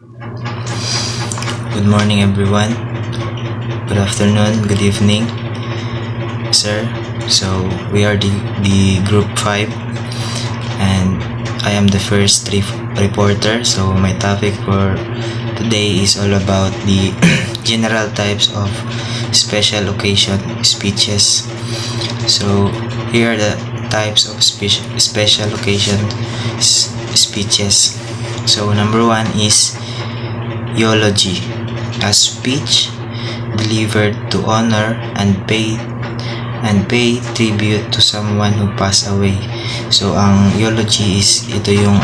Good morning, everyone. Good afternoon, good evening, sir. So, we are the group 5, and I am the first reporter. So, my topic for today is all about the general types of special occasion speeches. So, here are the types of special occasion speeches. So, number 1 is eulogy, a speech delivered to honor and pay tribute to someone who passed away. So ang eulogy is ito yung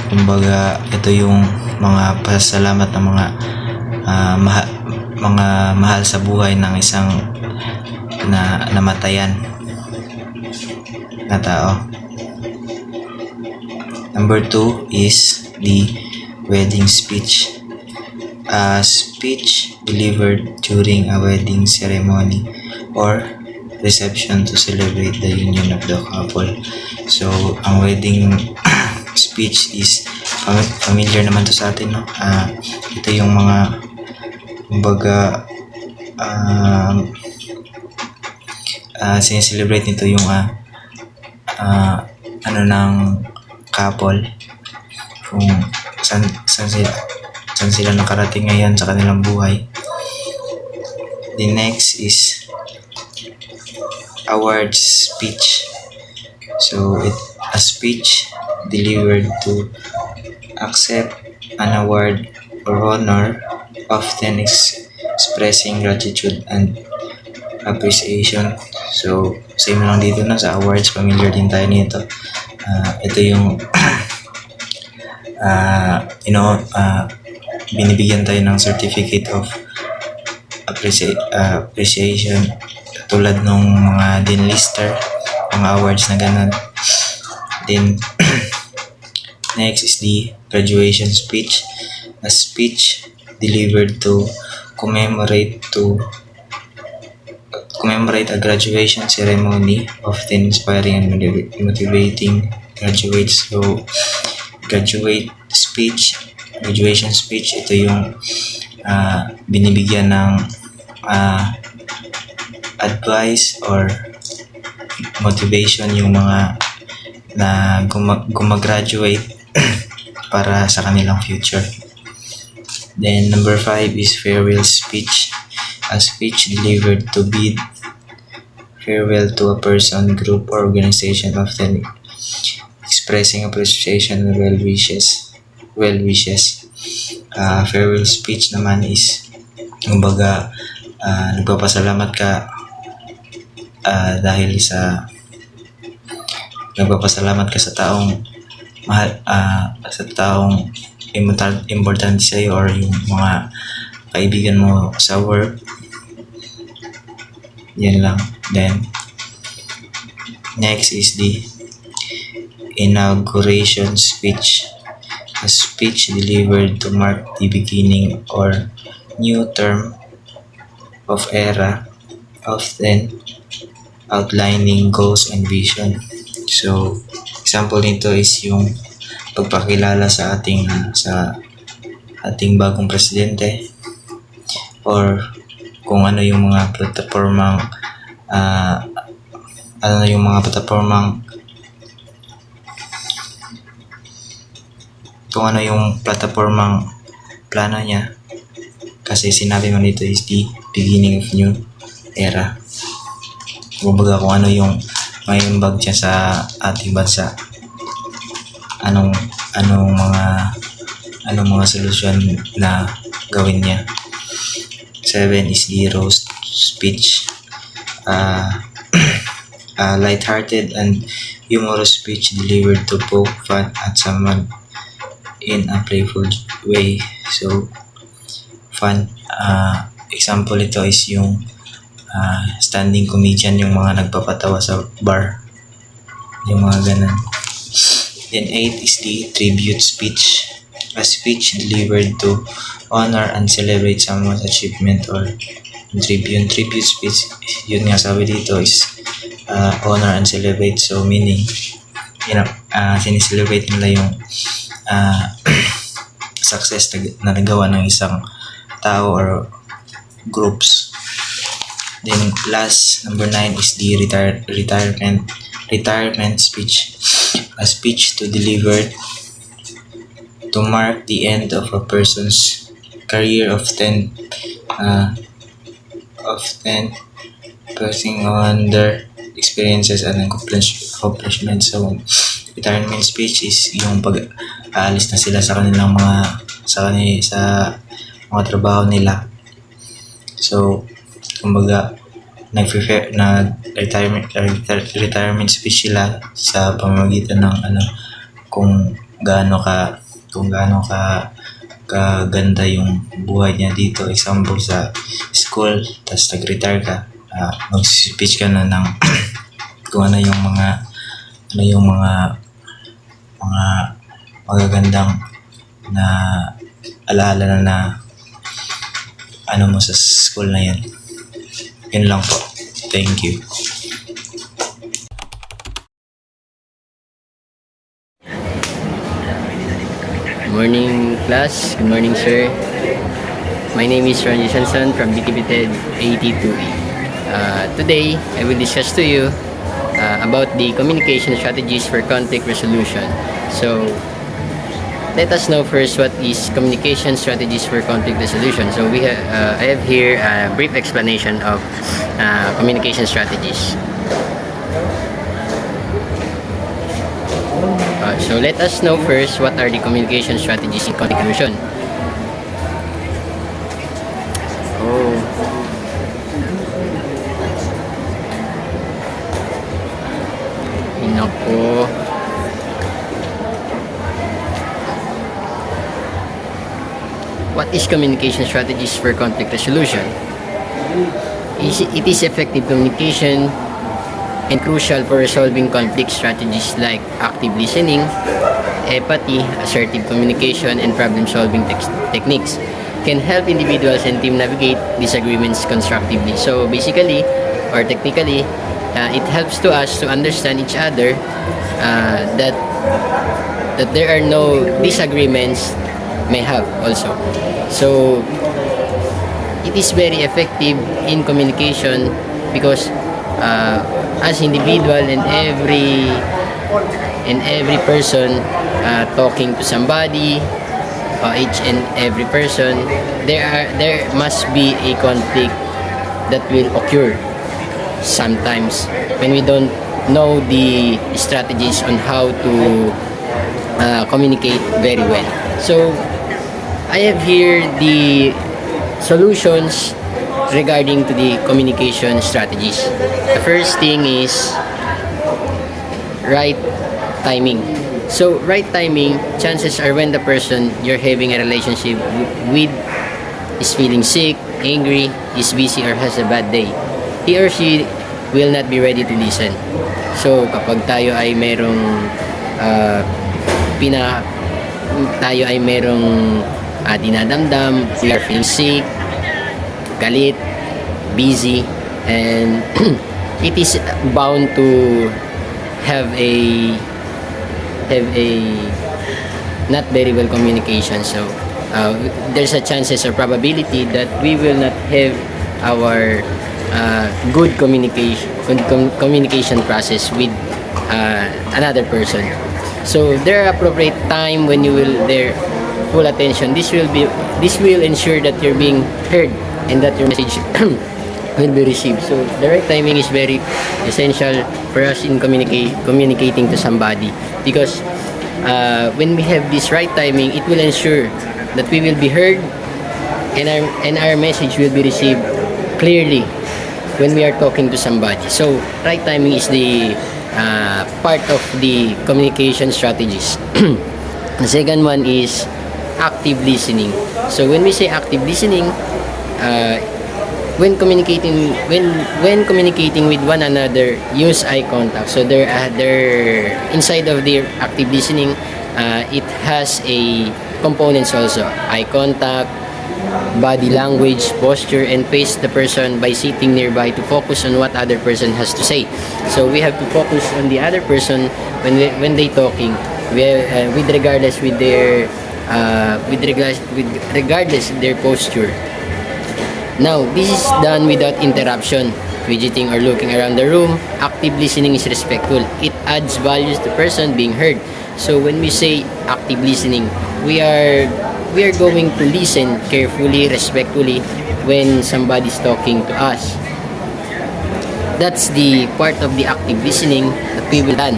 kumbaga ito yung mga pasasalamat ng mga mga mahal sa buhay ng isang namatayan na tao. Number 2 is the wedding speech. A speech delivered during a wedding ceremony or reception to celebrate the union of the couple. So, ang wedding speech is familiar naman to sa atin, no? Ito yung mga kumbaga sineselebrate nito yung ng couple, kung saan sila nakarating ngayon sa kanilang buhay. The next is awards speech. So a speech delivered to accept an award or honor, often expressing gratitude and appreciation. So same lang dito na sa awards, familiar din tayo nito. Ito yung binibigyan tayo ng certificate of appreciation, tulad nung mga Deanlister, mga awards na ganun. Then next is the graduation speech, a speech delivered to commemorate a graduation ceremony, often inspiring and motivating graduates. So graduation speech, ito yung binibigyan ng advice or motivation yung mga na gumagraduate para sa kanilang future. Then number 5 is farewell speech, a speech delivered to bid farewell to a person, group, or organization, often expressing appreciation and well wishes. Farewell speech naman is kumbaga nagpapasalamat ka dahil sa taong mahal, sa taong importante sa iyo, or yung mga kaibigan mo sa work. Yan lang. Then next is the inauguration speech, a speech delivered to mark the beginning or new term of era, often outlining goals and vision. So, example nito is yung pagpakilala sa ating bagong presidente, or kung ano yung mga platapormang plano niya, kasi sinabi mo nito is the beginning of new era. Kumbaga kung ano yung may imbag niya sa ating bansa, anong mga solusyon na gawin niya. 7 is the roast speech, a light-hearted and humorous speech delivered to poke fun at someone in a playful way. So fun, example ito is yung standing comedian, yung mga nagpapatawa sa bar, yung mga ganun. Then 8 is the tribute speech, a speech delivered to honor and celebrate someone's achievement or tribute speech. Yun nga sabi dito is honor and celebrate. So meaning sineselebrate nila yung success na nagawa ng isang tao or groups. Then last, number 9 is the retirement speech. A speech to deliver to mark the end of a person's career, often passing on their experiences and accomplishments. So retirement speech is yung pag-aalis na sila sa kanilang sa mga trabaho nila. So kumbaga retirement speech sila sa pamamagitan ng kung gaano kaganda yung buhay niya dito. Example, sa school, tapos nag-retire ka, mag-speech ka na ng kung ano yung mga magagandang na alaala na mo sa school na yun. Yun lang po. Thank you. Good morning, class. Good morning, sir. My name is Ronji Shanson from BTBTED 82E. Today, I will discuss to you about the communication strategies for conflict resolution. So, let us know first what is communication strategies for conflict resolution. So, I have here a brief explanation of communication strategies. So let us know first what are the communication strategies in conflict resolution. Nako. What is communication strategies for conflict resolution? It is effective communication and crucial for resolving conflict strategies like active listening, empathy, assertive communication, and problem-solving techniques can help individuals and team navigate disagreements constructively. So basically, or technically, it helps to us to understand each other, that there are no disagreements may have also. So it is very effective in communication because as individual and every person talking to somebody, each and every person, there must be a conflict that will occur sometimes when we don't know the strategies on how to communicate very well. So I have here the solutions regarding to the communication strategies. The first thing is right timing. So right timing, chances are when the person you're having a relationship with is feeling sick, angry, is busy, or has a bad day, he or she will not be ready to listen. So kapag tayo ay merong dinadamdam, we are feeling sick, galit, busy, and it is bound to have a not very well communication. So there's a chances or probability that we will not have our good communication process with another person. So there are appropriate time when you will their full attention. This will ensure that you're being heard and that your message will be received. So the right timing is very essential for us in communicating to somebody, because when we have this right timing, it will ensure that we will be heard and our message will be received clearly when we are talking to somebody. So right timing is the part of the communication strategies. The second one is active listening. So when we say active listening, when communicating with one another, use eye contact. So they're inside of the active listening, it has a components also: eye contact, body language, posture, and face the person by sitting nearby to focus on what other person has to say. So we have to focus on the other person when they talking, with regardless with their regardless of their posture. Now, this is done without interruption, fidgeting or looking around the room. Active listening is respectful. It adds values to the person being heard. So when we say active listening, we are going to listen carefully, respectfully when somebody's talking to us. That's the part of the active listening that we will done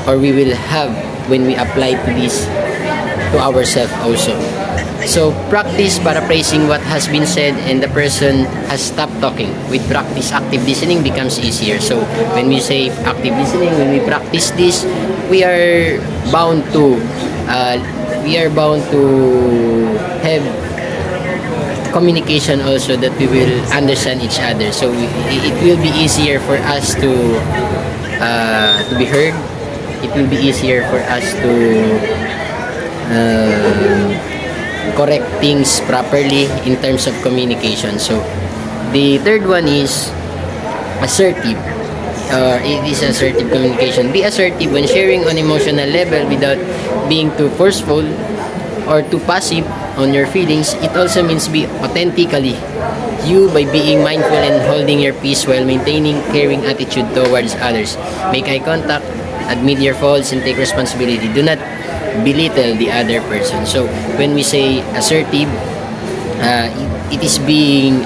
or we will have when we apply to this to ourselves also. So practice paraphrasing what has been said and the person has stopped talking. With practice, active listening becomes easier. So when we say active listening, when we practice this, we are bound to have communication also, that we will understand each other. So it will be easier for us to be heard. It will be easier for us to correct things properly in terms of communication. So the third one is assertive. It is assertive communication. Be assertive when sharing on emotional level without being too forceful or too passive on your feelings. It also means be authentically you by being mindful and holding your peace while maintaining caring attitude towards others. Make eye contact, admit your faults, and take responsibility. Do not belittle the other person. So when we say assertive, it is being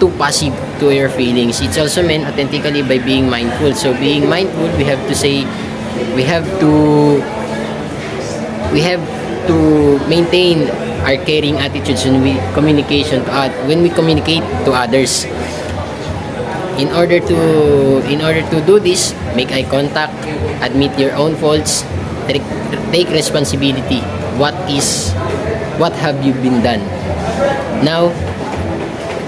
too passive to your feelings. It's also meant authentically by being mindful. So being mindful, we have to say, we have to maintain our caring attitudes when we communicate to others. In order to do this, make eye contact, admit your own faults, take responsibility. What have you been done? Now,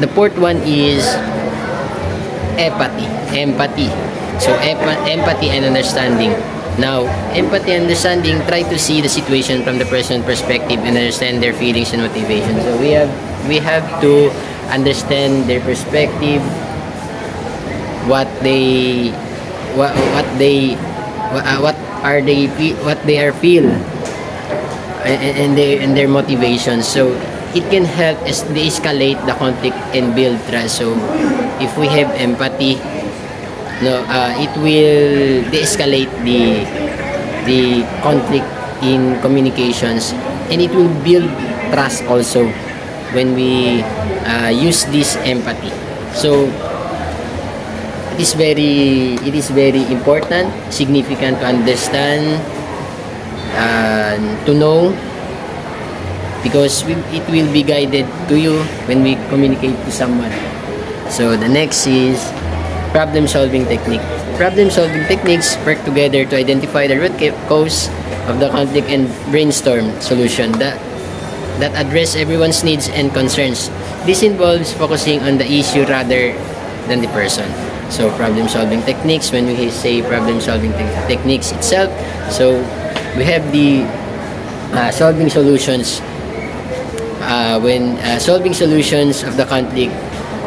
the fourth one is empathy. So empathy and understanding. Now, empathy and understanding, try to see the situation from the person's perspective and understand their feelings and motivation. So we have to understand their perspective, what they are feel, and their motivations. So it can help de-escalate the conflict and build trust. So if we have empathy, it will de-escalate the conflict in communications, and it will build trust also when we use this empathy. So it is very important, significant to understand, to know, because it will be guided to you when we communicate to someone. So the next is problem-solving technique. Problem-solving techniques work together to identify the root cause of the conflict and brainstorm solution that address everyone's needs and concerns. This involves focusing on the issue rather than the person. So problem-solving techniques, when we say problem-solving techniques itself, so we have the solving solutions. When solving solutions of the conflict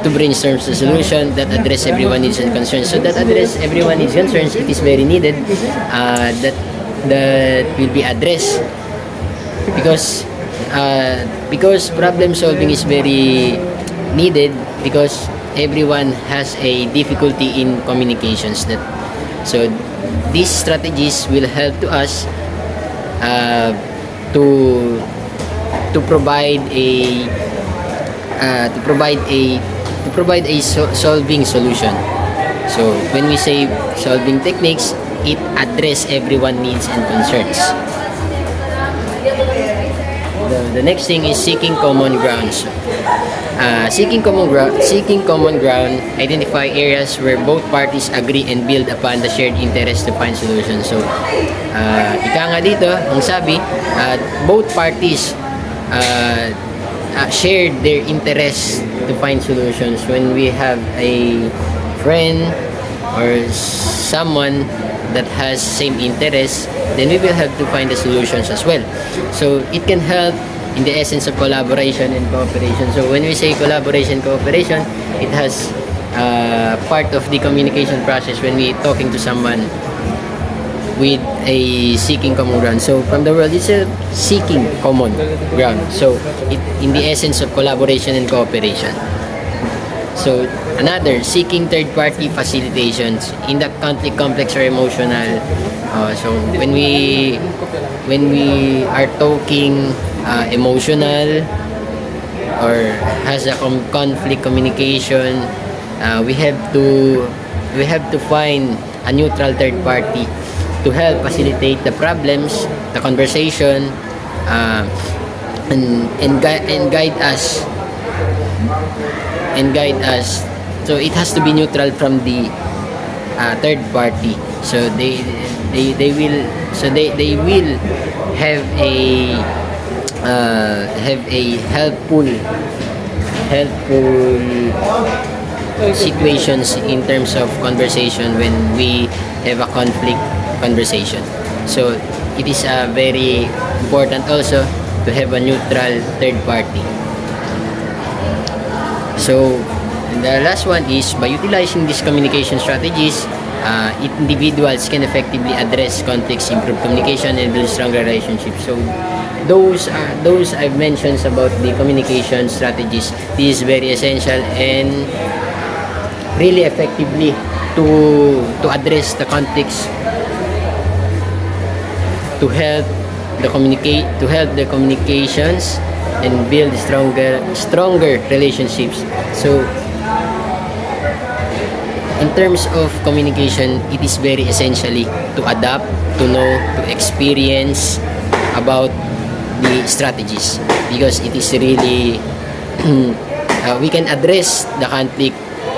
to brainstorm the solution that address everyone's needs and concerns. So that address everyone's needs and concerns, it is very needed that will be addressed, because problem solving is very needed, because everyone has a difficulty in communications. So these strategies will help to us to provide a solving solution. So when we say solving techniques, it address everyone's needs and concerns. The next thing is seeking common grounds. Seeking common ground, identify areas where both parties agree and build upon the shared interest to find solutions. So, ika nga dito, ang sabi, both parties shared their interest to find solutions. When we have a friend or someone that has same interest, then we will have to find the solutions as well. So it can help in the essence of collaboration and cooperation. So when we say collaboration, cooperation, it has part of the communication process. When we talking to someone, with a seeking common ground. So from the world, it's a seeking common ground. So in the essence of collaboration and cooperation. So another, seeking third-party facilitations in the conflict, complex or emotional. So when we are talking emotional or has a conflict communication, we have to find a neutral third party to help facilitate the problems, the conversation, and guide us. So it has to be neutral from the third party. So they will have a helpful situations in terms of conversation when we have a conflict conversation. So it is very important also to have a neutral third party. So the last one is, by utilizing these communication strategies, individuals can effectively address conflicts, improve communication, and build stronger relationships. So those I've mentioned about the communication strategies. This is very essential and really effectively to address the conflicts, to help the communications and build stronger relationships. So in terms of communication, it is very essentially to adapt, to know, to experience about the strategies, because it is really we can address the conflict,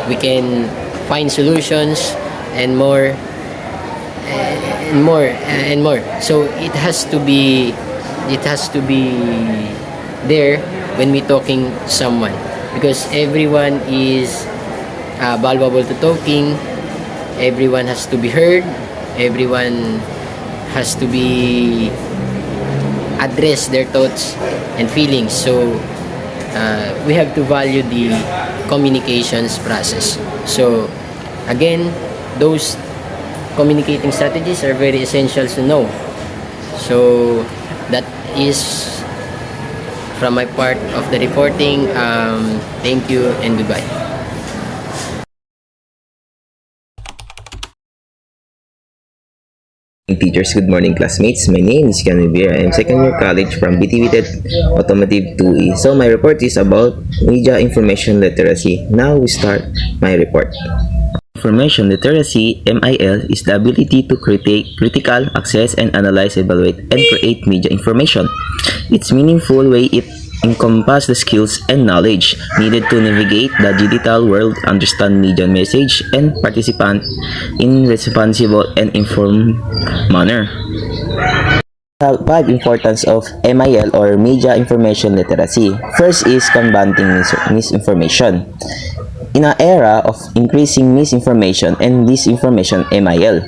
we can find solutions and more. So it has to be there when we talking someone, because everyone is valuable to talking. Everyone has to be heard. Everyone has to be address their thoughts and feelings. So we have to value the communications process. So again, those communicating strategies are very essential to know. So that is from my part of the reporting. Thank you and goodbye. Teachers, good morning classmates. My name is Ken Rivera. I am second year college from BTV Automotive 2E. So my report is about media information literacy. Now we start my report. Information literacy, MIL, is the ability to critical, access, and analyze, evaluate, and create media information. Its meaningful way it encompasses the skills and knowledge needed to navigate the digital world, understand media message, and participate in responsible and informed manner. 5 importance of MIL or media information literacy. First is combating misinformation. In an era of increasing misinformation and disinformation, MIL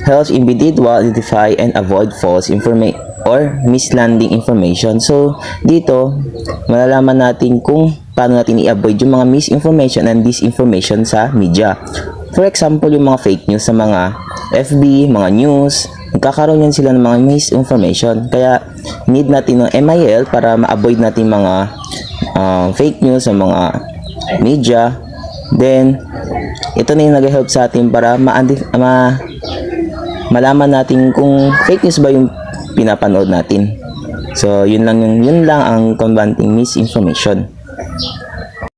helps individuals identify and avoid false information or misleading information. So, dito, malalaman natin kung paano natin i-avoid yung mga misinformation and disinformation sa media. For example, yung mga fake news sa mga FB, mga news, nagkakaroon yan sila ng mga misinformation. Kaya, need natin ng MIL para ma-avoid natin mga fake news sa mga media. Then, ito na yung nag-help sa atin para malaman natin kung fake news ba yung pinapanood natin. So, yun lang ang combating misinformation.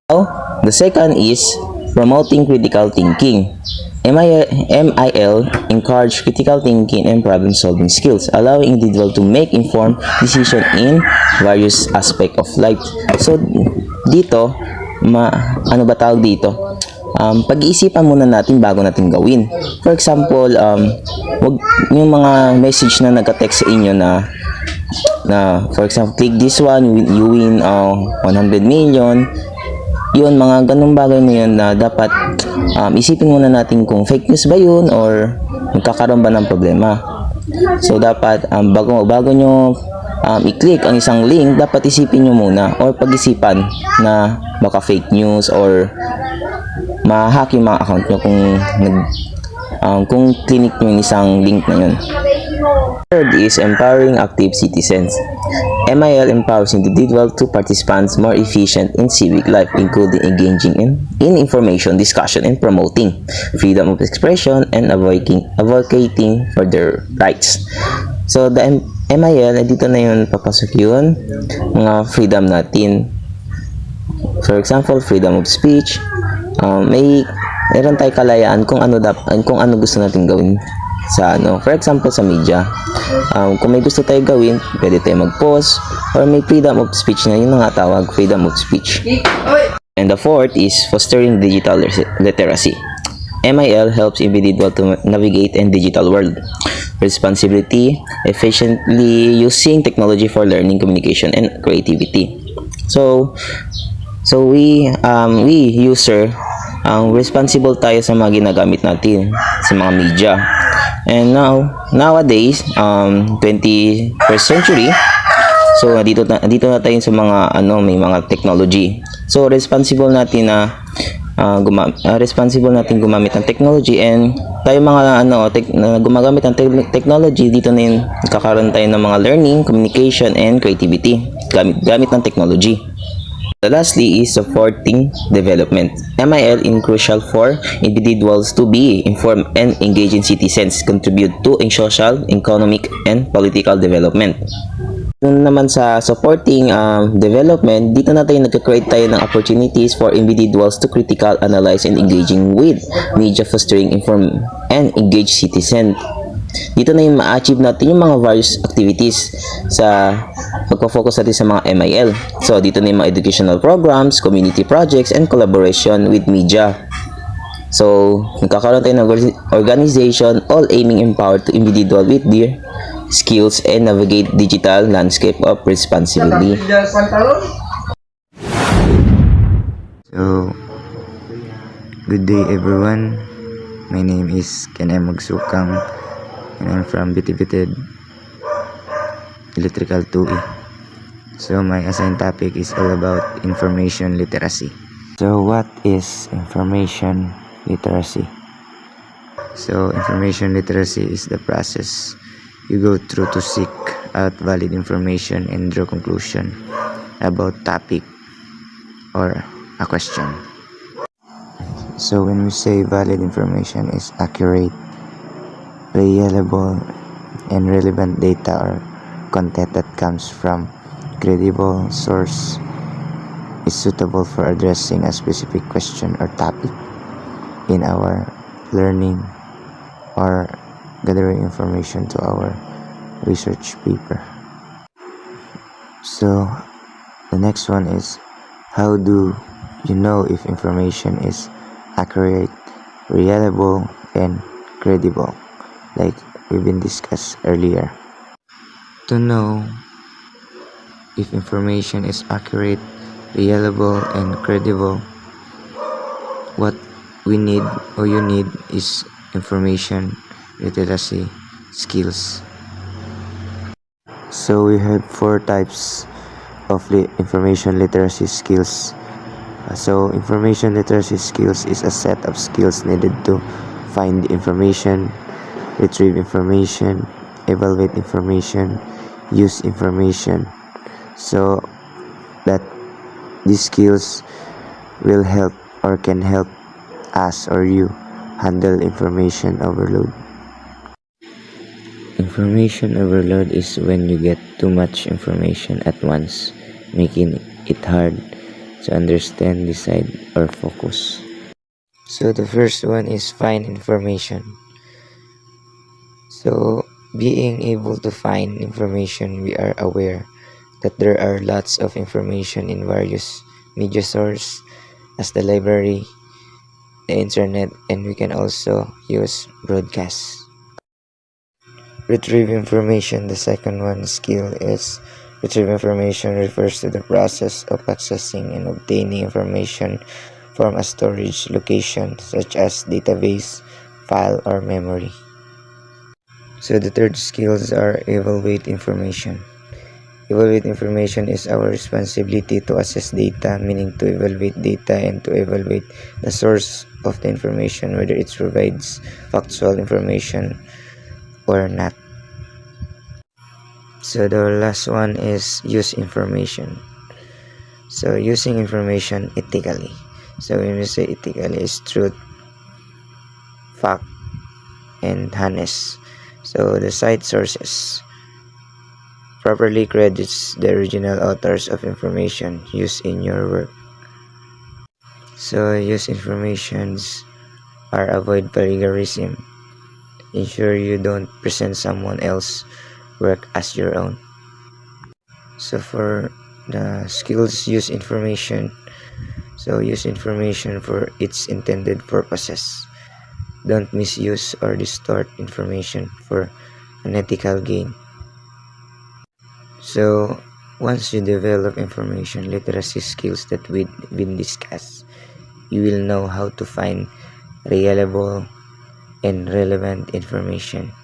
Now, the second is promoting critical thinking. MIL encourage critical thinking and problem-solving skills, allowing individual to make informed decision in various aspects of life. So, dito, ano ba tawag dito? Pag-iisipan muna natin bago natin gawin. For example, wag yung mga message na nagka-text sa inyo na for example, click this one, you win 100 million. Yun, mga ganung bagay na yun na dapat isipin muna natin kung fake news ba yun or magkakaroon ba ng problema. So, dapat bago nyo i-click ang isang link, dapat isipin nyo muna or pag-isipan na baka fake news or ma-hack yung mga account nyo kung kung clinic mo yung isang link na yun. Third is empowering active citizens. MIL empowers individuals to participate more efficient in civic life, including engaging in information discussion and promoting freedom of expression and advocating for their rights. So the MIL, dito na yun papasok yun, mga freedom natin. For example, freedom of speech. Meron tayong kalayaan kung ano gusto natin gawin sa for example sa media. Kung may gusto tayo gawin, pwede tayo mag-post, or may freedom of speech na yun nga tawag, freedom of speech. And the fourth is fostering digital literacy. MIL helps individuals to navigate in digital world. Responsibility, efficiently using technology for learning, communication, and creativity. So we user, responsible tayo sa mga ginagamit natin sa mga media. And nowadays, 21st century, so dito na tayo sa mga may mga technology. So responsible natin gumamit ng technology, and tayo mga gumagamit ng technology, dito na yun kakaroon tayo ng mga learning, communication, and creativity gamit ng technology. Lastly is supporting development. MIL is crucial for individuals to be informed and engaged in citizens, contribute to a social, economic, and political development. Doon naman sa supporting development, dito na tayo nagka-create tayo ng opportunities for individuals to critical, analyze, and engaging with media, fostering, inform, and engage citizen. Dito na yung ma-achieve natin yung mga various activities sa magpo-focus natin sa mga MIL. So dito na yung mga educational programs, community projects, and collaboration with media. So nagkakaroon tayo ng organization all aiming empower to individual with their skills and navigate digital landscape of responsibility. So, good day everyone. My name is Ken M. Magsukang, and I'm from Bitibited Electrical 2E. So my assigned topic is all about information literacy. So what is information literacy? So information literacy is the process you go through to seek out valid information and draw conclusion about topic or a question. So when we say valid information is accurate, reliable, and relevant data or content that comes from credible source, is suitable for addressing a specific question or topic in our learning or gathering information to our research paper. So the next one is, how do you know if information is accurate, reliable, and credible, like we've been discussed earlier? To know if information is accurate, reliable, and credible, what we need or you need is information literacy skills. So we have 4 types of information literacy skills. So information literacy skills is a set of skills needed to find information, retrieve information, evaluate information, use information, so that these skills will help or can help us or you handle information overload. Information overload is when you get too much information at once, making it hard to understand, decide, or focus. So the first one is find information. So being able to find information, we are aware that there are lots of information in various media sources as the library, the internet, and we can also use broadcasts. Retrieve information. The second one skill is retrieve information refers to the process of accessing and obtaining information from a storage location such as database, file, or memory. So the third skills are evaluate information. Evaluate information is our responsibility to assess data, meaning to evaluate data and to evaluate the source of the information, whether it provides factual information or not. So the last one is use information. So using information ethically. So when we say ethically, is truth, fact, and honest. So the site sources properly credits the original authors of information used in your work. So use informations are avoid plagiarism. Ensure you don't present someone else's work as your own. So for the skills, use information. So use information for its intended purposes. Don't misuse or distort information for unethical gain. So once you develop information literacy skills that we've been discussed, you will know how to find reliable and relevant information.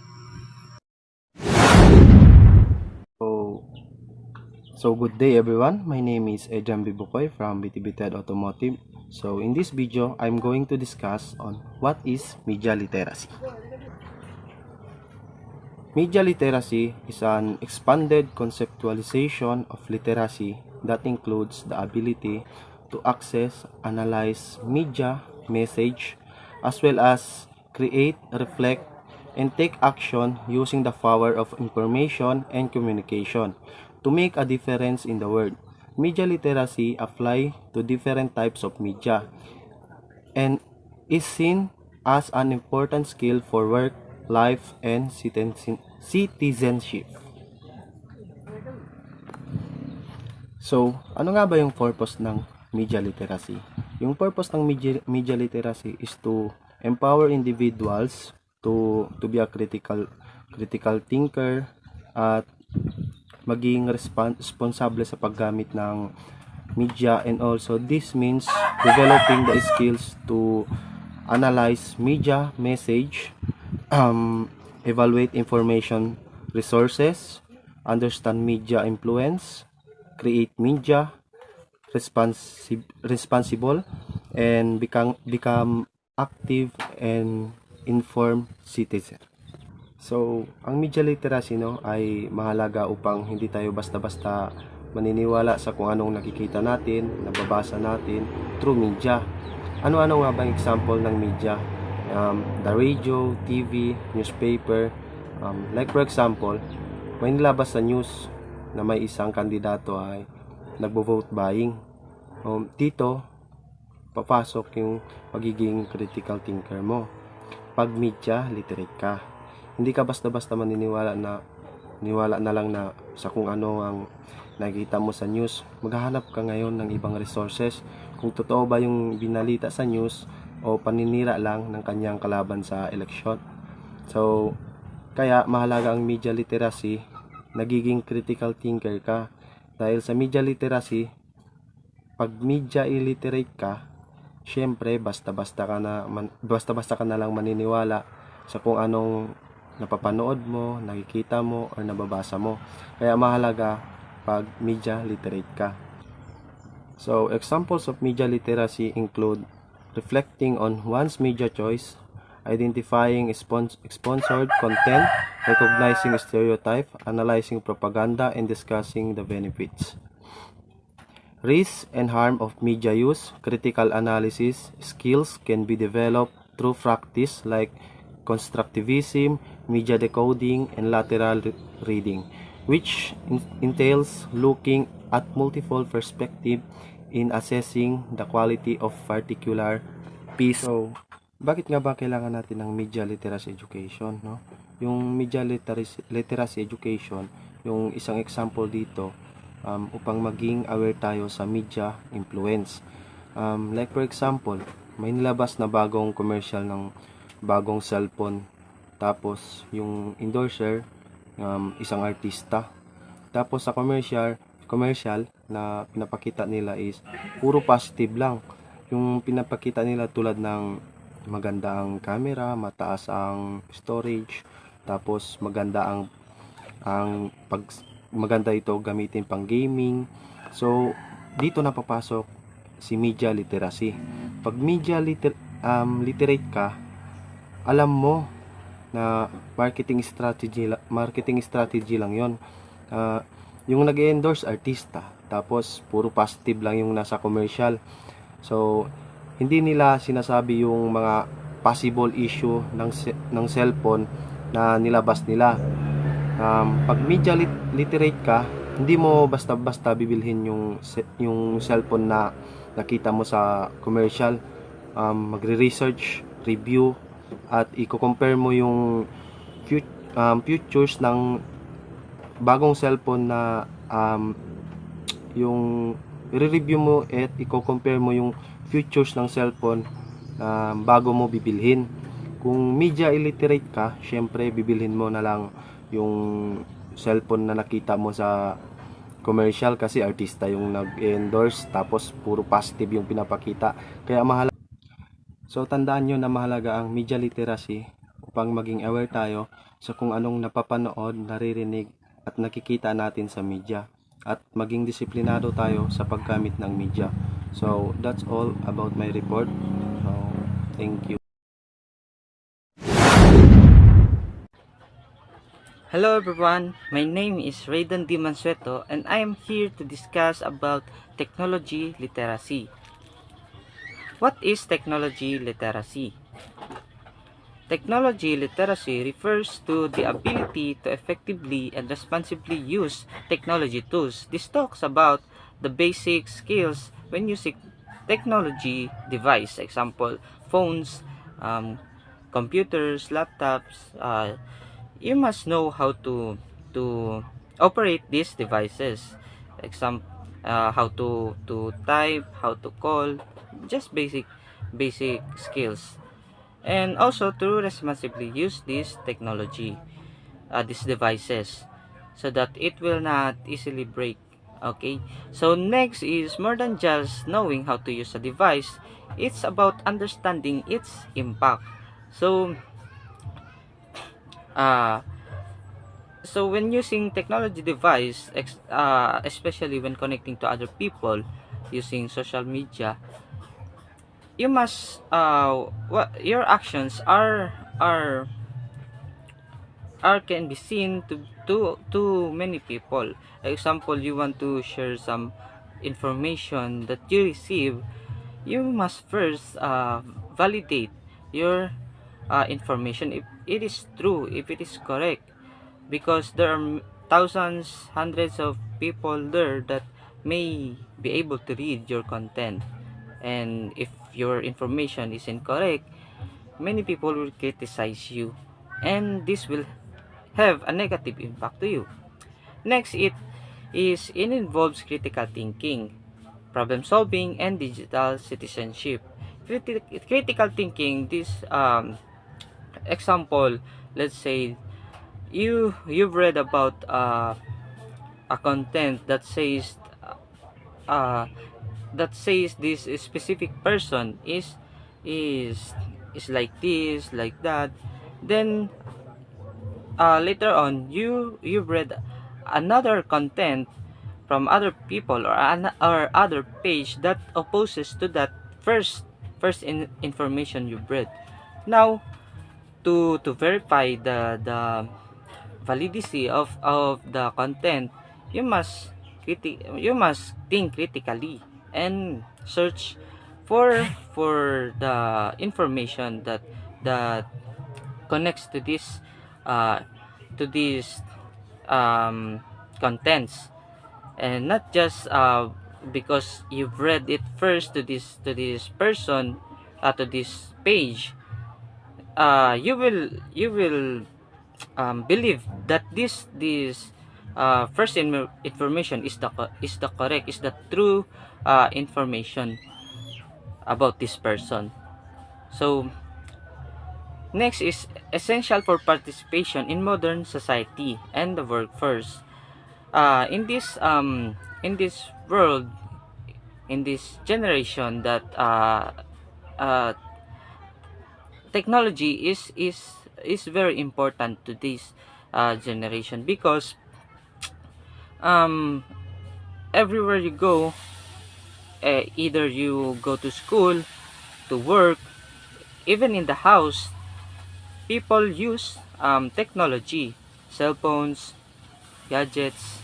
So good day everyone, my name is Edram Bibukoy from BTBTED Automotive. So in this video, I'm going to discuss on what is media literacy. Media literacy is an expanded conceptualization of literacy that includes the ability to access, analyze media, message, as well as create, reflect, and take action using the power of information and communication to make a difference in the world. Media literacy apply to different types of media and is seen as an important skill for work, life, and citizenship. So, ano nga ba yung purpose ng media literacy? Yung purpose ng media literacy is to empower individuals to be a critical thinker at maging responsable sa paggamit ng media, and also this means developing the skills to analyze media message, evaluate information resources, understand media influence, create media responsible, and become active and informed citizen. So, ang media literacy ay mahalaga upang hindi tayo basta-basta maniniwala sa kung anong nakikita natin, nababasa natin through media. Ano-ano nga bang example ng media? The radio, TV, newspaper. Like for example, may nilabas sa news na may isang kandidato ay nagbo-vote buying. Dito, papasok yung pagiging critical thinker mo. Pag media literate ka, hindi ka basta-basta niwala na lang na sa kung ano ang nakita mo sa news. Maghahanap ka ngayon ng ibang resources kung totoo ba yung binalita sa news o paninira lang ng kanyang kalaban sa eleksyon. So, kaya mahalaga ang media literacy, nagiging critical thinker ka. Dahil sa media literacy, pag media illiterate ka, syempre basta-basta ka na lang maniniwala sa kung anong napapanood mo, nakikita mo, or nababasa mo. Kaya mahalaga pag media literate ka. So, examples of media literacy include reflecting on one's media choice, identifying sponsored content, recognizing stereotype, analyzing propaganda, and discussing the benefits. Risk and harm of media use, critical analysis skills can be developed through practice like constructivism, media decoding, and lateral reading, which entails looking at multiple perspectives in assessing the quality of particular piece. So, bakit nga ba kailangan natin ng media literacy education? Yung media literacy education, yung isang example dito, upang maging aware tayo sa media influence. Like for example, may nilabas na bagong commercial ng bagong cellphone, tapos yung endorser isang artista, tapos sa commercial na pinapakita nila is puro positive lang. Yung pinapakita nila tulad ng maganda ang camera, mataas ang storage, tapos maganda ang maganda ito gamitin pang gaming. So dito na papasok si media literacy. Pag literate ka, alam mo na marketing strategy lang 'yon. Yung nag-endorse artista, tapos puro positive lang yung nasa commercial. So hindi nila sinasabi yung mga possible issue ng cellphone na nilabas nila. Pag media literate ka, hindi mo basta-basta bibilhin yung cellphone na nakita mo sa commercial. Magre-research, review, at i-compare mo yung features ng bagong cellphone na yung i-review mo at i-compare mo yung features ng cellphone bago mo bibilhin. Kung media illiterate ka, syempre bibilhin mo na lang yung cellphone na nakita mo sa commercial kasi artista yung nag-endorse, tapos puro positive yung pinapakita. Kaya mahalaga. So tandaan nyo na mahalaga ang media literacy upang maging aware tayo sa kung anong napapanood, naririnig at nakikita natin sa media, at maging disiplinado tayo sa paggamit ng media. So that's all about my report. So thank you. Hello everyone, my name is Raydan D. Mansueto and I am here to discuss about technology literacy. What is technology literacy? Technology literacy refers to the ability to effectively and responsibly use technology tools. This talks about the basic skills when using technology device, example, phones, computers, laptops. You must know how to operate these devices. How to type, how to call, just basic skills. And also to responsibly use this technology, these devices, so that it will not easily break. Okay, so next is more than just knowing how to use a device. It's about understanding its impact. So when using technology device, especially when connecting to other people using social media, you must what your actions are can be seen to many people. Example, you want to share some information that you receive, you must first validate your information if it is true, if it is correct, because there are thousands, hundreds of people there that may be able to read your content, and if your information is incorrect, many people will criticize you, and this will have a negative impact to you. Next, it involves critical thinking, problem solving, and digital citizenship. Critical thinking, this example, let's say you've read about a content uh, that says this specific person is like this, like that. Then later on, you've read another content from other people, or other page that opposes to that information you've read. Now, to verify the validity of the content, you must think critically and search for the information that connects to this uh, contents, and not just because you've read it first to this person, to this page, you will believe that this information is the correct, is the true information about this person. So next is essential for participation in modern society and the workforce. In this world, in this generation, that technology is very important to this generation, because um everywhere you go, either you go to school, to work, even in the house, people use technology, cell phones, gadgets,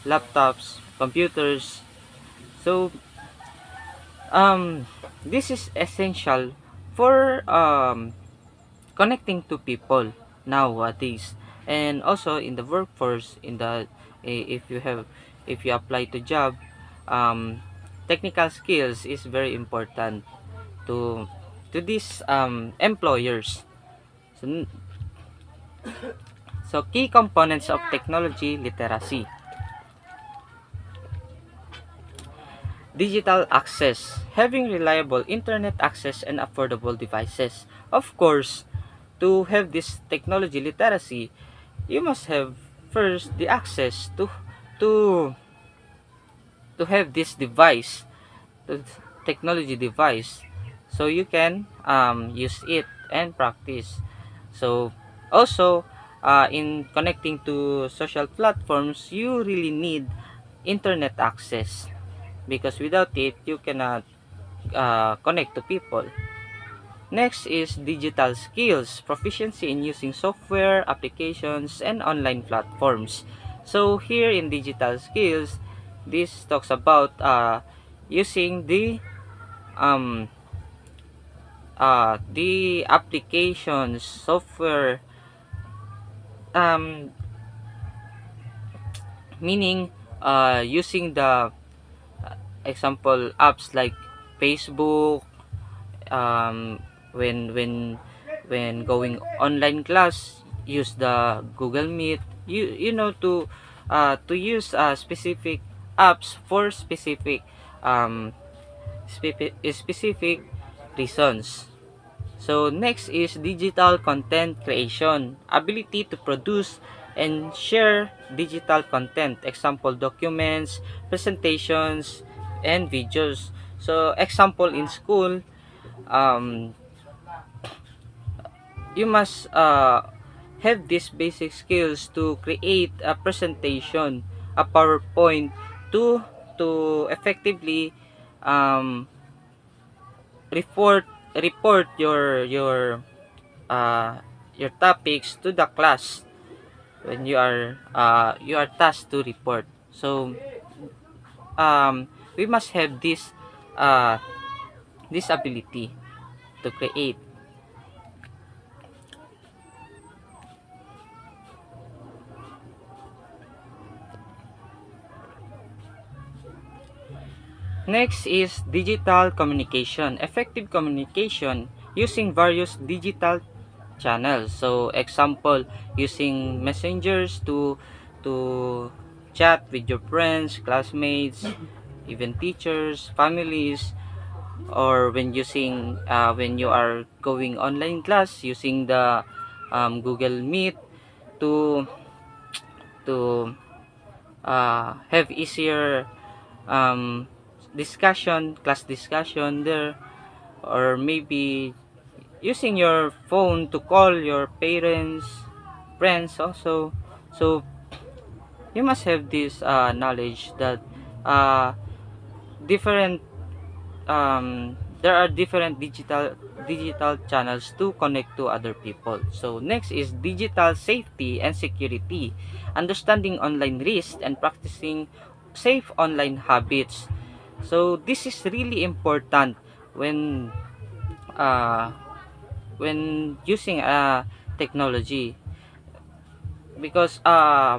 laptops, computers. So um this is essential for connecting to people nowadays, and also in the workforce, in the if you apply to job, um technical skills is very important to these employers. So, key components of technology literacy: digital access, having reliable internet access and affordable devices. Of course, to have this technology literacy, you must have first the access to have this device, the technology device, so you can use it and practice. So also, in connecting to social platforms, you really need internet access, because without it you cannot connect to people. Next is digital skills, proficiency in using software, applications, and online platforms. So here in digital skills, this talks about using um, the applications, software, um, meaning using the example apps like Facebook, um, when going online class, use the Google Meet, you know, to use specific apps for specific specific reasons. So next is digital content creation, ability to produce and share digital content, example documents, presentations, and videos. So example in school, um, you must have these basic skills to create a presentation, a PowerPoint, to effectively um, report uh, your topics to the class when you are tasked to report. So we must have uh, this ability to create. Next is digital communication. Effective communication using various digital channels. So example, using messengers to chat with your friends, classmates, even teachers, families, or when you are going online class, using the Google Meet to have easier um, class discussion there, or maybe using your phone to call your parents, friends also. So you must have this knowledge that uh, different there are different digital channels to connect to other people. So next is digital safety and security, understanding online risks and practicing safe online habits. So this is really important when uh, using technology, because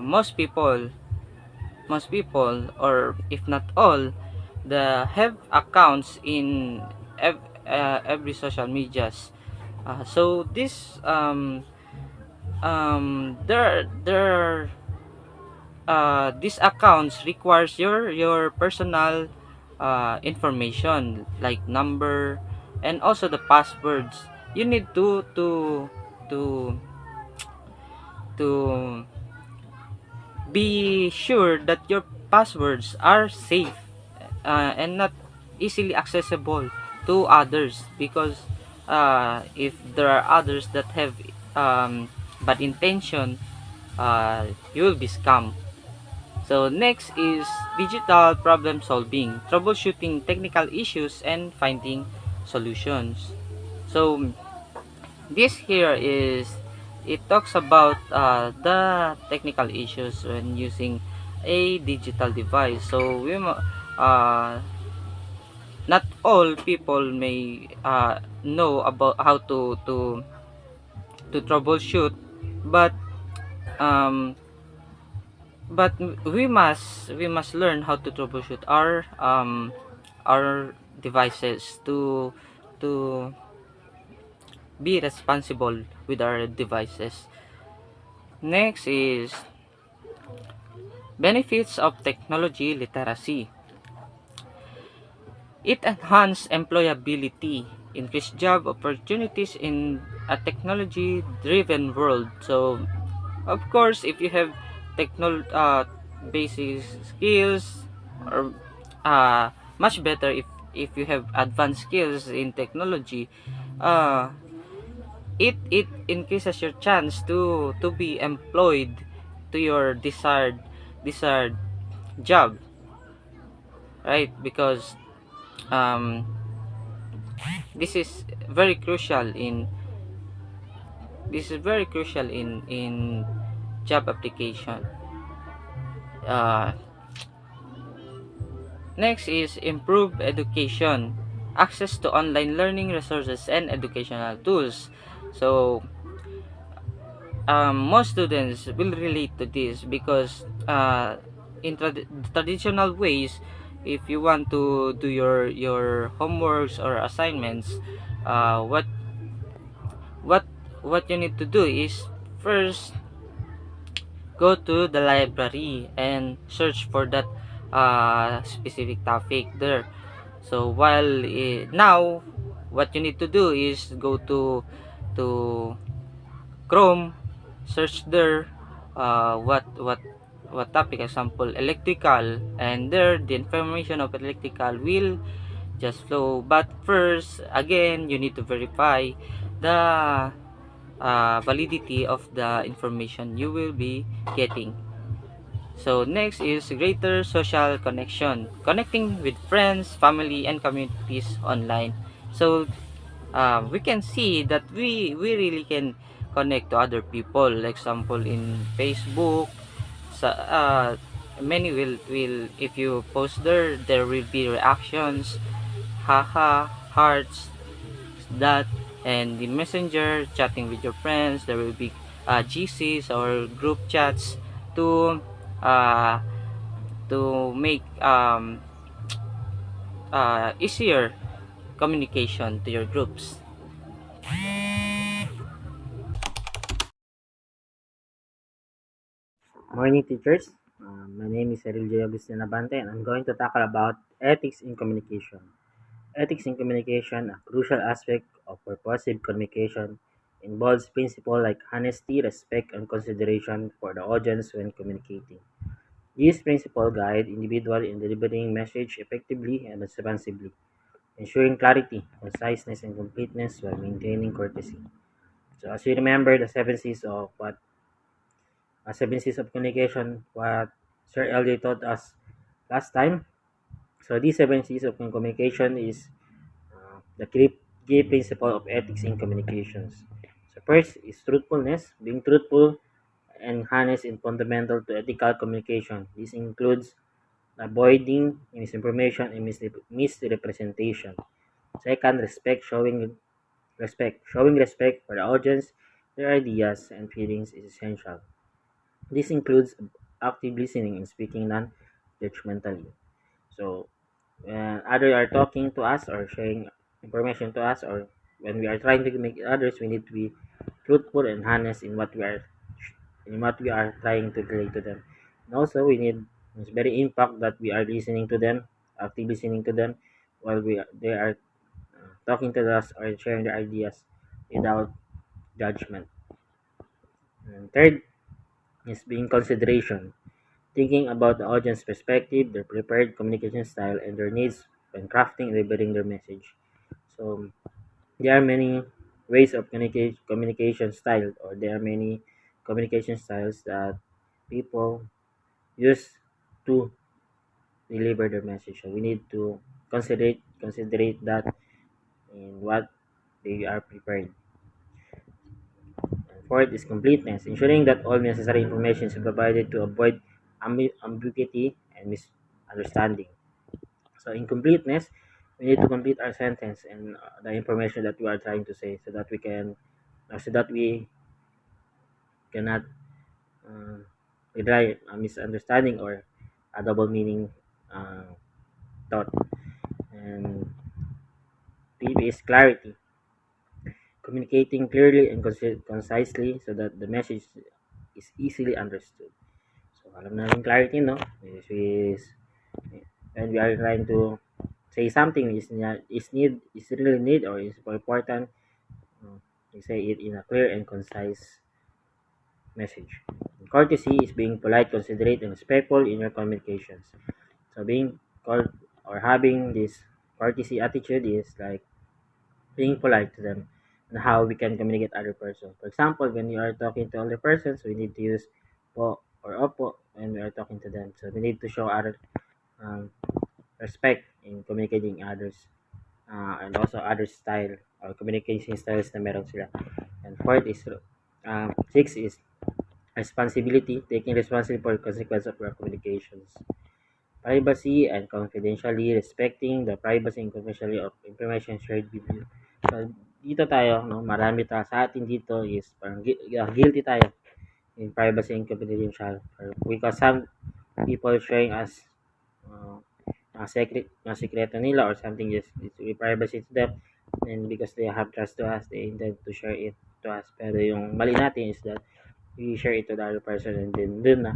most people, or if not all, the have accounts in every social medias. So this there these accounts requires your personal information, like number, and also the passwords. You need to to be sure that your passwords are safe and not easily accessible to others, because if there are others that have bad intention, you will be scammed. So next is digital problem solving, troubleshooting technical issues and finding solutions. So this here is it talks about the technical issues when using a digital device. So not all people may know about how to troubleshoot, but um, we must learn how to troubleshoot our devices to be responsible with our devices. Next is benefits of technology literacy. It enhances employability, increase job opportunities in a technology driven world. So of course, if you have basic skills, or much better if you have advanced skills in technology, uh, it increases your chance to be employed to your desired job, right? Because um, this is very crucial in job application. uh, Next is improve education, access to online learning resources and educational tools. So most students will relate to this because in traditional ways, if you want to do your homeworks or assignments, uh, what what what you need to do is first go to the library and search for that specific topic there. So while now what you need to do is go to Chrome, search there what topic, example electrical, and there the information of electrical will just flow. But first, again, you need to verify the validity of the information you will be getting. So next is greater social connection, connecting with friends, family, and communities online. So we can see that we really can connect to other people. Example in Facebook, many will if you post there will be reactions, haha, hearts, that, and the messenger chatting with your friends. There will be GCs or group chats to uh, make easier communication to your groups. Morning, teachers. My name is Eril J. Agustin Abante, and I'm going to tackle about ethics in communication. Ethics in communication, a crucial aspect of purposive communication, involves principles like honesty, respect, and consideration for the audience when communicating. These principles guide individuals in delivering message effectively and responsibly, ensuring clarity, conciseness, and completeness while maintaining courtesy. So, as you remember, the seven C's of communication, what Sir LJ taught us last time. So these seven C's of communication is the key principle of ethics in communications. So first is truthfulness. Being truthful and honest is fundamental to ethical communication. This includes avoiding misinformation and misrepresentation. Second, respect. Showing respect for the audience, their ideas and feelings is essential. This includes active listening and speaking non-judgmentally. So, when others are talking to us or sharing information to us, or when we are trying to make others, we need to be truthful and honest in what we are trying to relate to them. And also, it's very impact that we are listening to them, active listening to them, while they are talking to us or sharing their ideas without judgment. And third is being consideration. Thinking about the audience perspective, their prepared communication style, and their needs when crafting and delivering their message. So there are many ways of communication style, or there are many communication styles that people use to deliver their message. So we need to consider that in what they are prepared. And fourth is completeness, ensuring that all necessary information is provided to avoid ambiguity and misunderstanding. So in completeness, we need to complete our sentence and the information that we are trying to say, so that we can, so that we cannot uh, rely on misunderstanding or a double meaning uh, thought. And fifth is clarity, communicating clearly and concisely so that the message is easily understood. So alam natin clarity, no? Which is when we are trying to say something is really need or is important, we say it in a clear and concise message. Courtesy is being polite, considerate, and respectful in your communications. So being called or having this courtesy attitude is like being polite to them and how we can communicate other person. For example, when you are talking to other persons, we need to use po or opo when we are talking to them. So we need to show other um, respect in communicating others, and also other style or communication styles na meron sila. And fourth is, six is responsibility, taking responsibility for consequence of your communications. Privacy and confidentiality, respecting the privacy and confidentiality of information shared with you. So, dito tayo, no, marami sa atin dito is parang guilty tayo in privacy and confidential. Because some people sharing us uh, mga sekreto nila or something is privacy to them, and because they have trust to us, they intend to share it to us. Pero yung mali natin is that we share it to the other person, and then dun na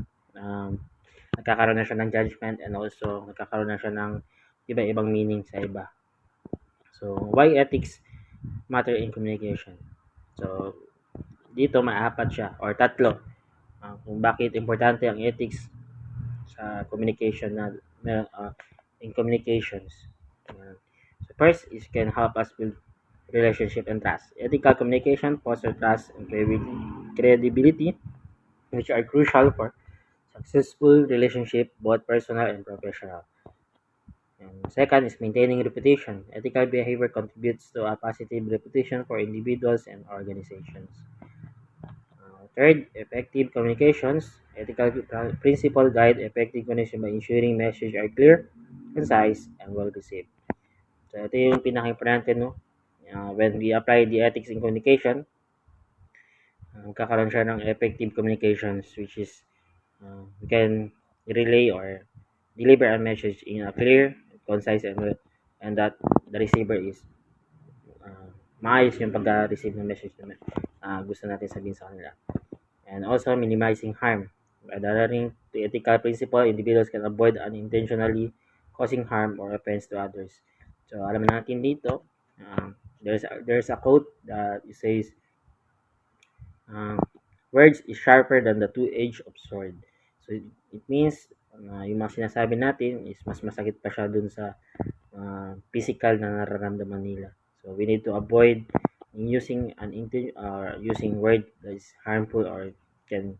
nagkakaroon na siya ng judgment, and also nagkakaroon na siya ng iba-ibang meaning sa iba. So, why ethics matter in communication? So, dito maapat siya or tatlo kung bakit importante ang ethics sa communication in communications. So first is can help us build relationship and trust. Ethical communication fosters trust and credibility, which are crucial for successful relationship, both personal and professional. And second is maintaining reputation. Ethical behavior contributes to a positive reputation for individuals and organizations. Third, effective communications. Ethical principle guide effective communication by ensuring messages are clear, concise, and well received. So, ito yung pinaka-importante, no? When we apply the ethics in communication, magkakaroon siya ng effective communications, which is we can relay or deliver a message in a clear, concise, and that the receiver is maayos yung pag-receive ng message na gusto natin sabihin sa kanila. And also minimizing harm. By adhering to ethical principle, individuals can avoid unintentionally causing harm or offense to others. So alam natin dito, there's a quote that says, words is sharper than the two-edged of sword. So it means yung mga sinasabi natin is mas masakit pa siya dun sa physical na nararamdaman nila. So we need to avoid using using word that is harmful or can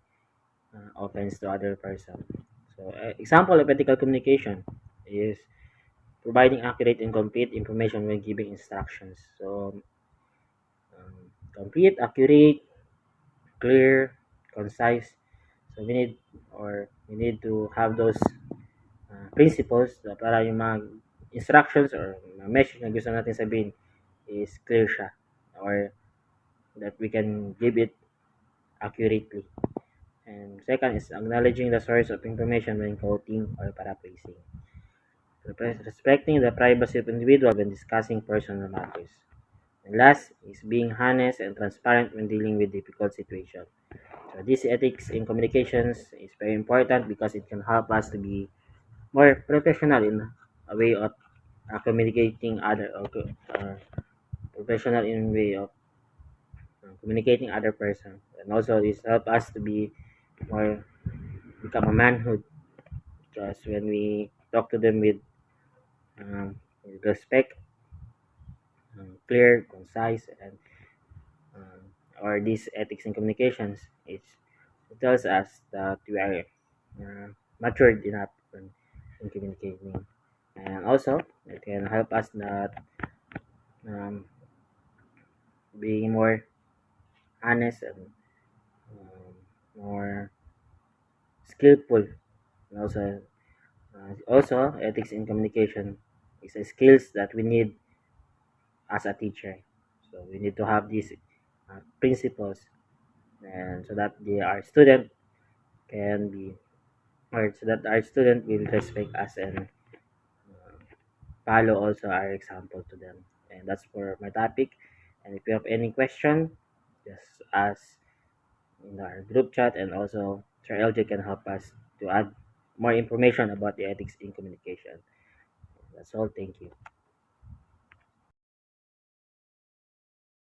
offense to other person. So example of ethical communication is providing accurate and complete information when giving instructions. So complete, accurate, clear, concise. So we need to have those principles na para yung mga instructions or mga message na gusto natin sabihin is clear siya, or that we can give it accurately. And second is acknowledging the source of information when quoting or paraphrasing. Respecting the privacy of individual when discussing personal matters. And last is being honest and transparent when dealing with difficult situations. So this ethics in communications is very important because it can help us to be more professional in a way of communicating other professional in way of communicating other person, and also this help us to be more become a manhood, because when we talk to them with respect, clear, concise, and or these ethics in communications, it tells us that we are matured enough in communicating. And also, it can help us that um, being more honest and more skillful. And also ethics in communication is a skills that we need as a teacher. So we need to have these principles, and so that our student can be, or so that our student will respect us and follow also our example to them. And that's for my topic. And if you have any question, just ask in our group chat, and also Sir LJ can help us to add more information about the ethics in communication. That's all. Thank you.